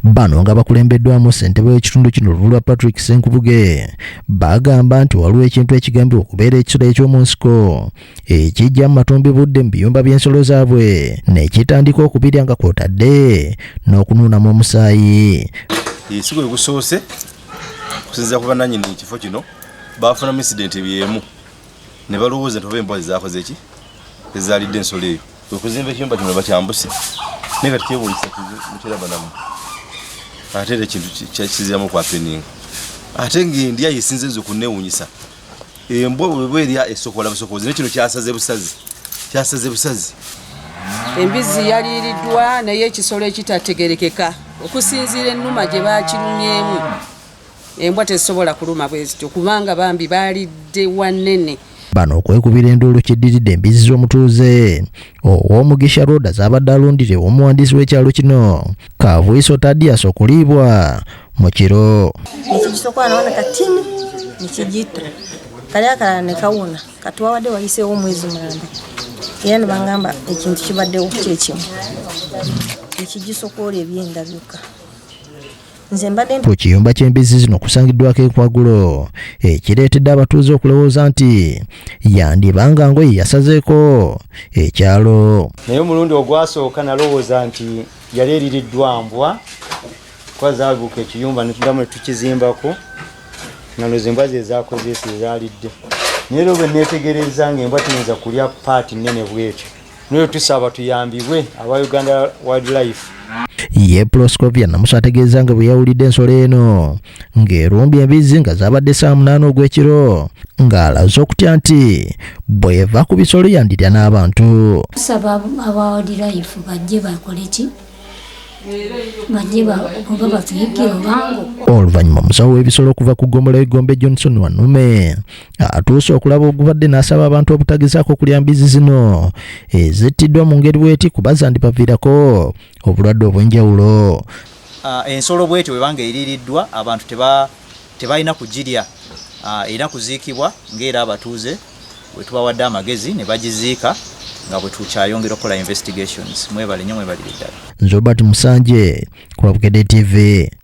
Bano nga bakulembeddwamu ssentebe w'ekitundu kino Lulwa Patrick Senkubuge bagamba nti waliwo ekintu ekigambibwa okubeera ekisolo eky'omu nsiko ekijja mu matumbi budde mu biyumba by'ensolo zaabwe nekitandika okubirya nga kw'otadde n'okunuunamu omusaayi. Ensiko egusoose kusinziira ku bannannyini ekifo kino baafunamu incident byemu ne balowooza nti oba embwa zaakoze ki ezaalidde ensolo eyo okuzimba ekiyumba kino bakyambuse naye kati kyewuunyisa mukirabanamu ate era ekintu kiziramu okwapeninga ate ng'endya yesinze nze okunneewuunyisa embwa bweba erya esokola busokozi nekino kyasaze busazi. Embizi yaliiriddwa naye ekisolo ekitategerekeka okusinziira ennuma gye baakirumyemu. Embwa tezisobola kuluma bwe zityo kubanga bambi baalidde wanene. Bano okwekubira enduulu kiddiridde embizi z'omutuuze ow'Omugisha Road z'abadde alundire omuwandiisi w'ekyalo kino Kavuiso Tadias okuliibwa mu kiro. Ekisokola naona katini nikijita kali akalala ne kawuna kati wawadde wayiseewo omwezi mulamba era ne bangamba ekintu kibaddewo kyekimu ekigisokola ebyenda byokka. Ku kiyumba ky'embizi zino kusangiddwako ekwagulo ekireetedde abatuuze okulowooza nti yandibanga ngoye yasazeeko ekyalo. Naye omulundi ogwasooka nalowooza nti yali eririddwa mbwa kwazaabuuka ekiyumba netuddamu netukizimbako nalooza embwa ze zaakoze ezaalidde. Naye era bwe neetegereza ng'embwa tuyinza kulya paati nnene bwetyo naye tusaba tuyambibwe aba Uganda Wildlife. Ye Proscovia namusa ategeeza nga bwe yawulidde ensolo eno ng'erumbye embizi nga zaabadde saa 8 ogw'ekiro ng'alaze okutya nti bw'eva ku bisolo yandirya n'abantu. Tusaba aba Wildlife bajje bakole ki? Bajje oba batuyigire obango. Oluvanyuma omusawo w'ebisolo okuva ku Gombe Gombe Johnson Wanume atuuse okulaba ogubadde n'asaba abantu obutagezaako okulya mbizi zino ezittiddwa mu ngeri bw'eti kuba zandibaviirako obulwadde obw'enjawulo. Ensolo bw'etyo bwebanga eririddwa abantu tebalina kugirya erina kuziikibwa ng'era abatuuze bwe tubawadde amagezi ne bagiziika nga bwe tukyayongera okukola investigations. Mwebale nnyo mwebalire ddala. Nze Robert Musanje ku Bukedde TV.